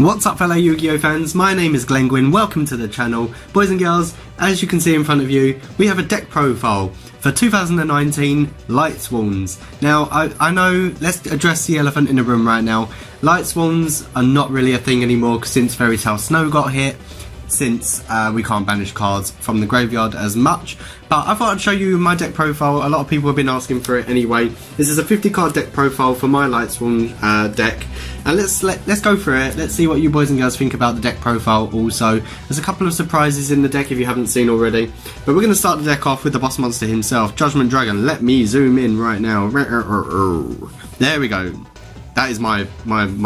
What's up fellow Yu-Gi-Oh fans, my name is Glenguin, welcome to the channel. Boys and girls, as you can see in front of you, we have a deck profile for 2019 Lightsworns. Now, I know, let's address the elephant in the room right now. Lightsworns are not really a thing anymore since Fairy Tale Snow got hit, since we can't banish cards from the graveyard as much. But I thought I'd show you my deck profile. A lot of people have been asking for it anyway. This is a 50 card deck profile for my Lightsworn deck. And let's go through it. Let's see what you boys and girls think about the deck profile also. There's a couple of surprises in the deck if you haven't seen already. But we're going to start the deck off with the boss monster himself, Judgment Dragon. Let me zoom in right now. There we go. That is my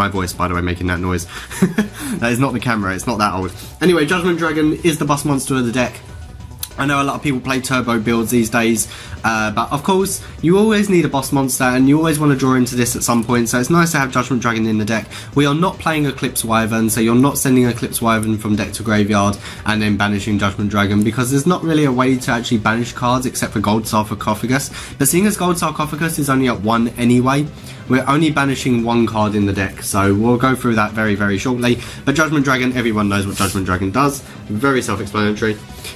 voice, by the way, making that noise. That is not the camera, it's not that old. Anyway, Judgment Dragon is the boss monster of the deck. I know a lot of people play turbo builds these days, but of course, you always need a boss monster and you always want to draw into this at some point, so it's nice to have Judgment Dragon in the deck. We are not playing Eclipse Wyvern, so you're not sending Eclipse Wyvern from deck to graveyard and then banishing Judgment Dragon, because there's not really a way to actually banish cards except for Gold Sarcophagus. But seeing as Gold Sarcophagus is only at 1 anyway, we're only banishing 1 card in the deck, so we'll go through that very, very shortly. But Judgment Dragon, everyone knows what Judgment Dragon does. Very self-explanatory.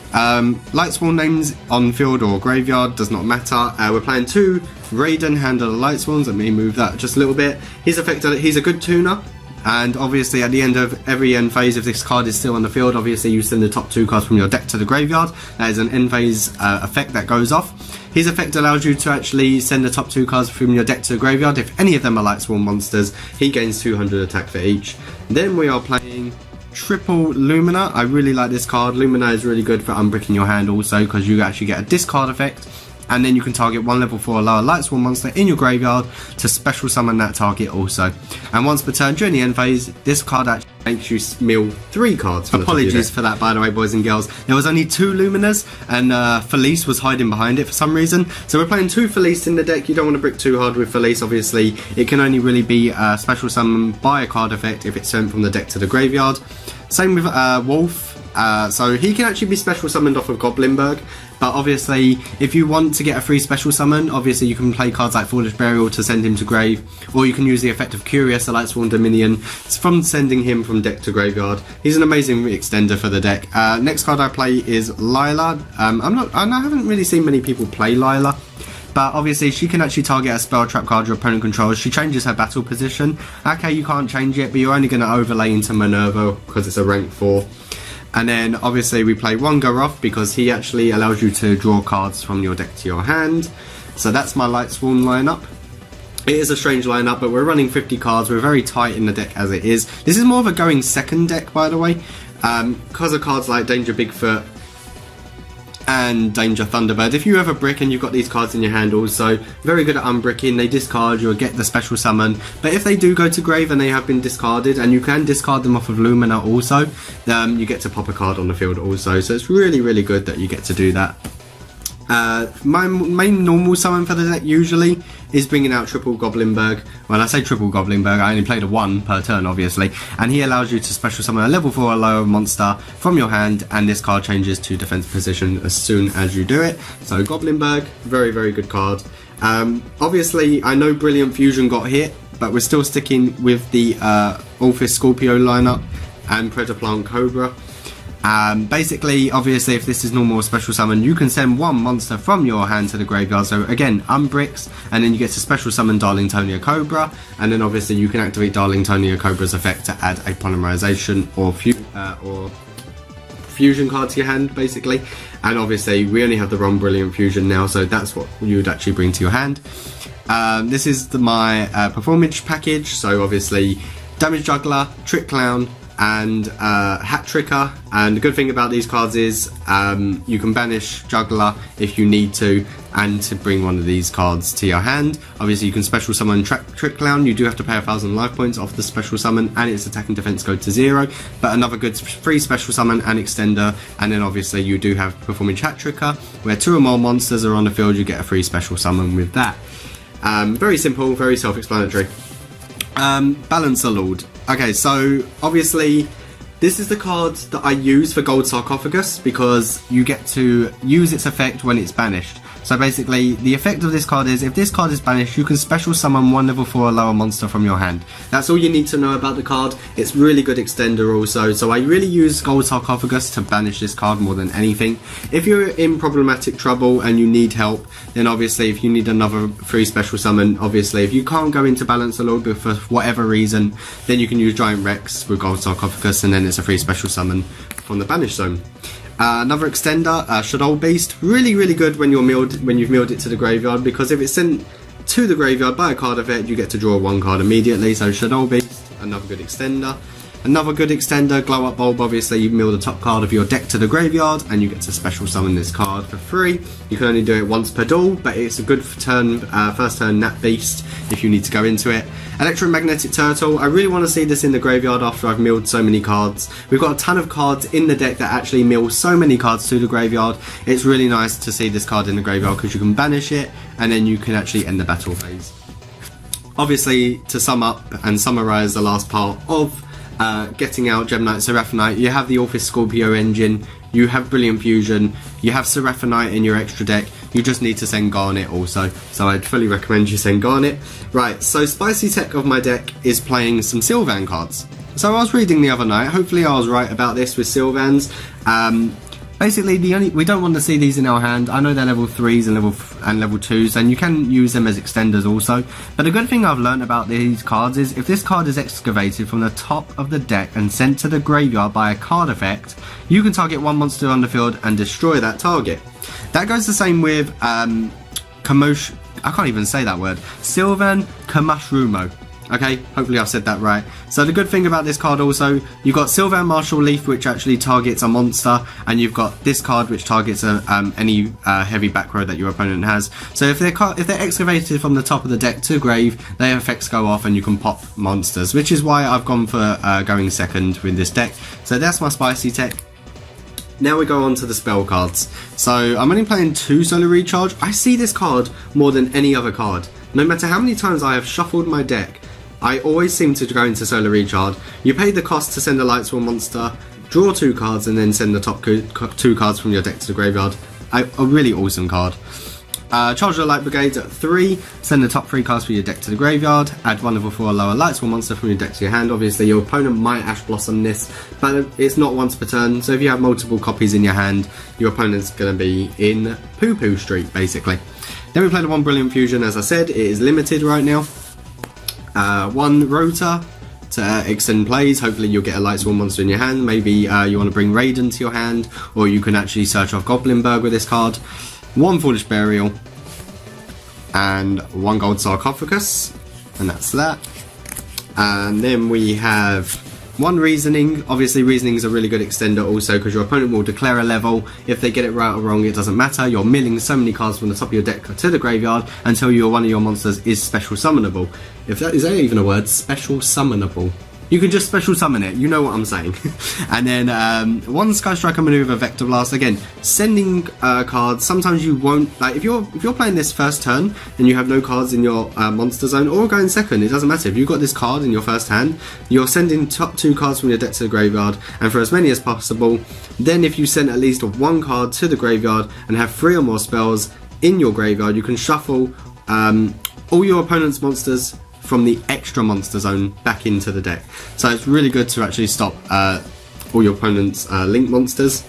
Lightsworn names on field or graveyard does not matter. We're playing 2 Raiden, Hand of the Lightsworns. Let me move that just a little bit. He's a good tuner. And obviously at the end of every end phase, if this card is still on the field, obviously you send the top 2 cards from your deck to the graveyard. That is an end phase effect that goes off. His effect allows you to actually send the top 2 cards from your deck to the graveyard. If any of them are Lightsworn monsters, he gains 200 attack for each. Then we are playing Triple Lumina. I really like this card. Lumina is really good for unbricking your hand also, because you actually get a discard effect. And then you can target 1 level 4 or lower Lightsworn monster in your graveyard to special summon that target also. And once per turn during the end phase, this card actually makes you mill 3 cards. Apologies for that, by the way, boys and girls. There was only 2 Luminas, and Felice was hiding behind it for some reason. So we're playing 2 Felice in the deck. You don't want to brick too hard with Felice, obviously. It can only really be special summoned by a card effect if it's sent from the deck to the graveyard. Same with Wolf. So he can actually be special summoned off of Goblinberg, but obviously if you want to get a free special summon, obviously you can play cards like Foolish Burial to send him to grave, or you can use the effect of Curious, the Lightsworn Dominion, from sending him from deck to graveyard. He's an amazing extender for the deck. Next card I play is Lila. I haven't really seen many people play Lila, but obviously she can actually target a spell trap card your opponent controls. She changes her battle position. Okay, you can't change it, but you're only going to overlay into Minerva because it's a rank 4. And then obviously we play Wongaroth because he actually allows you to draw cards from your deck to your hand. So that's my Lightsworn lineup. It is a strange lineup, but we're running 50 cards. We're very tight in the deck as it is. This is more of a going second deck, by the way, because of cards like Danger Bigfoot and Danger Thunderbird. If you have a brick and you've got these cards in your hand also, very good at unbricking. They discard, you'll get the special summon. But if they do go to grave and they have been discarded, and you can discard them off of Lumina also, you get to pop a card on the field also. So it's really, really good that you get to do that. My main normal summon for the deck usually is bringing out Triple Goblinberg. When I say Triple Goblinberg, I only played a 1 per turn obviously, and he allows you to special summon a level 4 or lower monster from your hand, and this card changes to defense position as soon as you do it. So Goblinberg, very, very good card. Obviously I know Brilliant Fusion got hit, but we're still sticking with the Orphis Scorpio lineup and Predaplant Cobra. Basically, obviously, if this is normal special summon, you can send 1 monster from your hand to the graveyard. So again, unbricks, and then you get to special summon Darlingtonia Cobra, and then obviously you can activate Darlingtonia Cobra's effect to add a polymerization or fusion card to your hand, basically. And obviously, we only have the Ron Brilliant Fusion now, so that's what you would actually bring to your hand. This is my performance package. So obviously, Damage Juggler, Trick Clown, and Hat Tricker. And the good thing about these cards is you can banish Juggler if you need to, and to bring one of these cards to your hand. Obviously you can special summon Trick Clown. You do have to pay 1,000 life points off the special summon, and its attack and defense go to 0, but another good free special summon and extender. And then obviously you do have Performing Hat Tricker, where 2 or more monsters are on the field, you get a free special summon with that. Very simple, very self-explanatory. Balancer Lord. Okay, so obviously this is the card that I use for Gold Sarcophagus, because you get to use its effect when it's banished. So basically, the effect of this card is, if this card is banished, you can special summon one level 4 or lower monster from your hand. That's all you need to know about the card. It's really good extender also, so I really use Gold Sarcophagus to banish this card more than anything. If you're in problematic trouble and you need help, then obviously if you need another free special summon, obviously if you can't go into Balance a Lord for whatever reason, then you can use Giant Rex with Gold Sarcophagus, and then it's a free special summon from the banish zone. Another extender, Shadow Beast, really good when you've milled it to the graveyard, because if it's sent to the graveyard by a card effect, you get to draw one card immediately. So Shadow Beast, another good extender. Another good extender, Glow Up Bulb. Obviously you mill the top card of your deck to the graveyard and you get to special summon this card for free. You can only do it once per duel, but it's a good turn, first turn Nat Beast if you need to go into it. Electromagnetic Turtle, I really want to see this in the graveyard after I've milled so many cards. We've got a ton of cards in the deck that actually mill so many cards to the graveyard. It's really nice to see this card in the graveyard because you can banish it and then you can actually end the battle phase. Obviously, to sum up and summarise the last part of getting out Gem Knight Seraphonite, you have the Orphis Scorpio engine, you have Brilliant Fusion, you have Seraphonite in your extra deck, you just need to send Garnet also, so I'd fully recommend you send Garnet. Right, so Spicy Tech of my deck is playing some Sylvan cards. So I was reading the other night, hopefully I was right about this with Sylvans. Basically, we don't want to see these in our hand. I know they're level 3s and level 2s, and you can use them as extenders also. But the good thing I've learned about these cards is, if this card is excavated from the top of the deck and sent to the graveyard by a card effect, you can target one monster on the field and destroy that target. That goes the same with Kamosh. I can't even say that word. Sylvan Kamashrumo. Okay, hopefully I've said that right. So the good thing about this card also, you've got Sylvan Martial Leaf, which actually targets a monster, and you've got this card which targets any heavy back row that your opponent has. So if they're excavated from the top of the deck to grave, their effects go off and you can pop monsters, which is why I've gone for going second with this deck. So that's my Spicy Tech. Now we go on to the spell cards. So I'm only playing 2 Solar Recharge. I see this card more than any other card. No matter how many times I have shuffled my deck, I always seem to go into Solar Recharge. You pay the cost to send a Lightsworn monster, draw 2 cards, and then send the top 2 cards from your deck to the graveyard. A really awesome card. Charge the Light Brigade at 3, send the top 3 cards from your deck to the graveyard, add 1 level 4 or lower Lightsworn monster from your deck to your hand. Obviously your opponent might Ash Blossom this, but it's not once per turn, so if you have multiple copies in your hand, your opponent's going to be in poo-poo street basically. Then we play the 1 Brilliant Fusion. As I said, it is limited right now. 1 Rotor to extend plays. Hopefully you'll get a Lightsworn monster in your hand. Maybe you want to bring Raiden to your hand, or you can actually search off Goblinberg with this card. 1 Foolish Burial and 1 Gold Sarcophagus, and that's that. And then we have 1 Reasoning. Obviously Reasoning is a really good extender also, because your opponent will declare a level. If they get it right or wrong, it doesn't matter. You're milling so many cards from the top of your deck to the graveyard until one of your monsters is special summonable. Is that even a word? Special summonable. You can just special summon it, you know what I'm saying. And then 1 Sky Striker Maneuver Vector Blast. Again, sending cards. Sometimes you won't, like if you're playing this first turn and you have no cards in your monster zone, or going second, it doesn't matter. If you've got this card in your first hand, you're sending top 2 cards from your deck to the graveyard, and for as many as possible. Then if you send at least 1 card to the graveyard and have 3 or more spells in your graveyard, you can shuffle all your opponent's monsters from the extra monster zone back into the deck. So it's really good to actually stop all your opponent's link monsters.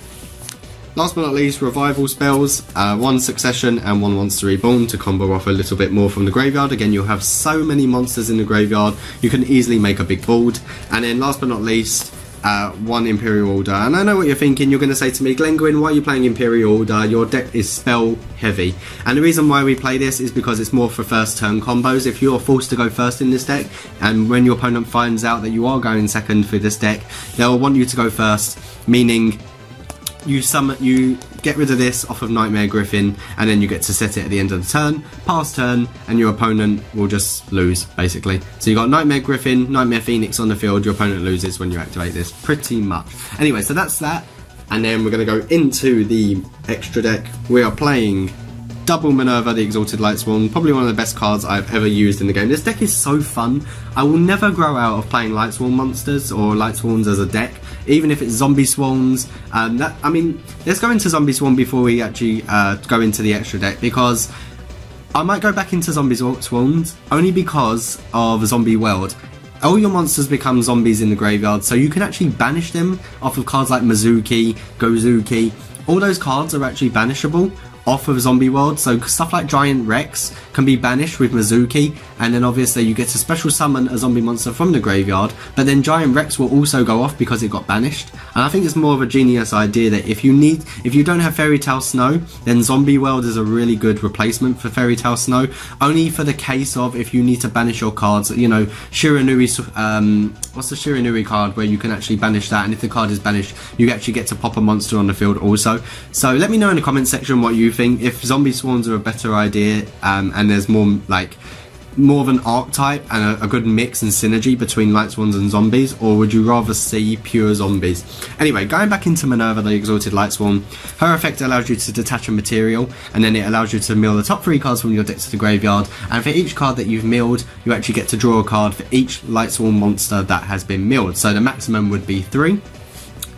Last but not least, revival spells, 1 Succession and 1 Monster Reborn to combo off a little bit more from the graveyard. Again, you'll have so many monsters in the graveyard, you can easily make a big board. And then last but not least, 1 Imperial Order. And I know what you're thinking, you're going to say to me, Glengwin, why are you playing Imperial Order? Your deck is spell heavy. And the reason why we play this is because it's more for first turn combos. If you're forced to go first in this deck, and when your opponent finds out that you are going second for this deck, they'll want you to go first, meaning you get rid of this off of Nightmare Griffin, and then you get to set it at the end of the turn, pass turn, and your opponent will just lose, basically. So you got Nightmare Griffin, Nightmare Phoenix on the field, your opponent loses when you activate this, pretty much. Anyway, so that's that, and then we're going to go into the extra deck. We are playing double Minerva, the Exalted Lightsworn, probably one of the best cards I've ever used in the game. This deck is so fun. I will never grow out of playing Lightsworn monsters or Lightsworns as a deck. even if it's zombie swarms. Let's go into zombie swarm before we actually go into the extra deck, because I might go back into zombie swarms only because of zombie world. All your monsters become zombies in the graveyard, so you can actually banish them off of cards like Mizuki, Gozuki. All those cards are actually banishable off of Zombie World, so stuff like Giant Rex can be banished with Mizuki, and then obviously you get to special summon a zombie monster from the graveyard, but then Giant Rex will also go off because it got banished. And I think it's more of a genius idea that if you don't have Fairy Tale Snow, then Zombie World is a really good replacement for Fairy Tale Snow, only for the case of if you need to banish your cards. You know, Shiranui, what's the Shiranui card where you can actually banish that, and if the card is banished, you actually get to pop a monster on the field also. So let me know in the comment section what you think, if zombie swarms are a better idea, and there's more of an archetype and a good mix and synergy between Lightsworns and zombies, or would you rather see pure zombies? Anyway, going back into Minerva, the Exalted Lightsworn, her effect allows you to detach a material, and then it allows you to mill the top 3 cards from your deck to the graveyard, and for each card that you've milled, you actually get to draw a card for each Lightsworn monster that has been milled. So the maximum would be 3.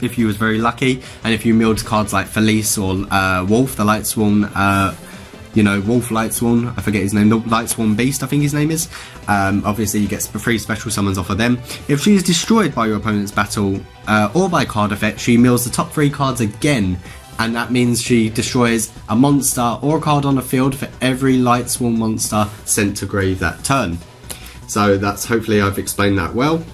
If you was very lucky, and if you milled cards like Felice or Wolf, the Lightsworn, Wolf Lightsworn, I forget his name, the Lightsworn Beast I think his name is, obviously you get 3 special summons off of them. If she is destroyed by your opponent's battle or by card effect, she mills the top 3 cards again, and that means she destroys a monster or a card on the field for every Lightsworn monster sent to grave that turn. So that's, hopefully I've explained that well.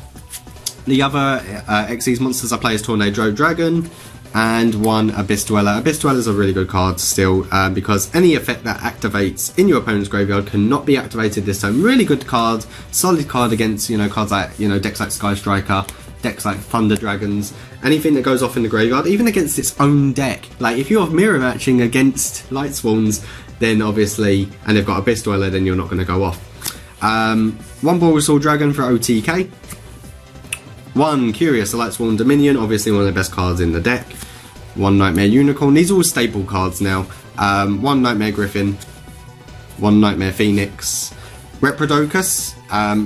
The other Xyz monsters I play is Tornado Dragon and one Abyss Dweller. Abyss Dweller is a really good card still, because any effect that activates in your opponent's graveyard cannot be activated this time. Really good card, solid card against cards like decks like Sky Striker, decks like Thunder Dragons, anything that goes off in the graveyard, even against its own deck. Like if you're mirror matching against Lightsworns, then obviously, and they've got Abyss Dweller, then you're not going to go off. One Boreal Dragon for OTK. One Curious, the Lightsworn Dominion, obviously one of the best cards in the deck. One Nightmare Unicorn, these are all staple cards now. One Nightmare Griffin, one Nightmare Phoenix. Reprodocus,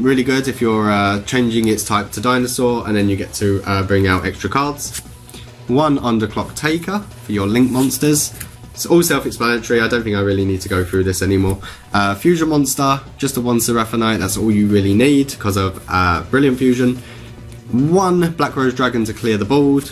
really good if you're changing its type to dinosaur, and then you get to bring out extra cards. One Underclock Taker for your Link monsters. It's all self-explanatory, I don't think I really need to go through this anymore. Fusion Monster, just a 1 Seraphonite, that's all you really need because of Brilliant Fusion. One Black Rose Dragon to clear the board.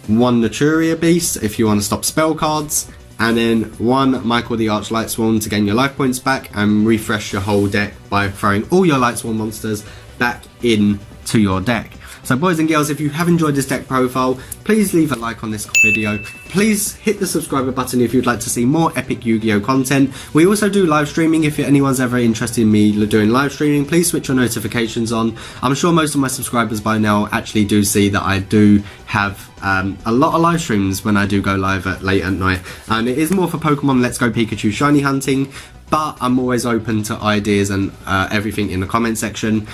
One Naturia Beast if you want to stop spell cards. And then one Michael the Arch Lightsworn to gain your life points back and refresh your whole deck by throwing all your Lightsworn monsters back into your deck. So boys and girls, if you have enjoyed this deck profile, please leave a like on this video. Please hit the subscriber button if you'd like to see more epic Yu-Gi-Oh content. We also do live streaming. If anyone's ever interested in me doing live streaming, please switch your notifications on. I'm sure most of my subscribers by now actually do see that I do have a lot of live streams when I do go live late at night. And it is more for Pokemon Let's Go Pikachu shiny hunting, but I'm always open to ideas and everything in the comment section.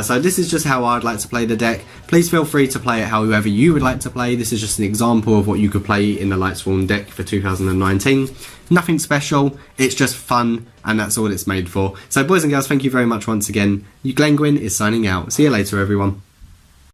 So this is just how I'd like to play the deck. Please feel free to play it however you would like to play. This is just an example of what you could play in the Lightsworn deck for 2019. Nothing special, it's just fun, and that's all it's made for. So boys and girls, thank you very much once again. YuGiOh is signing out. See you later everyone.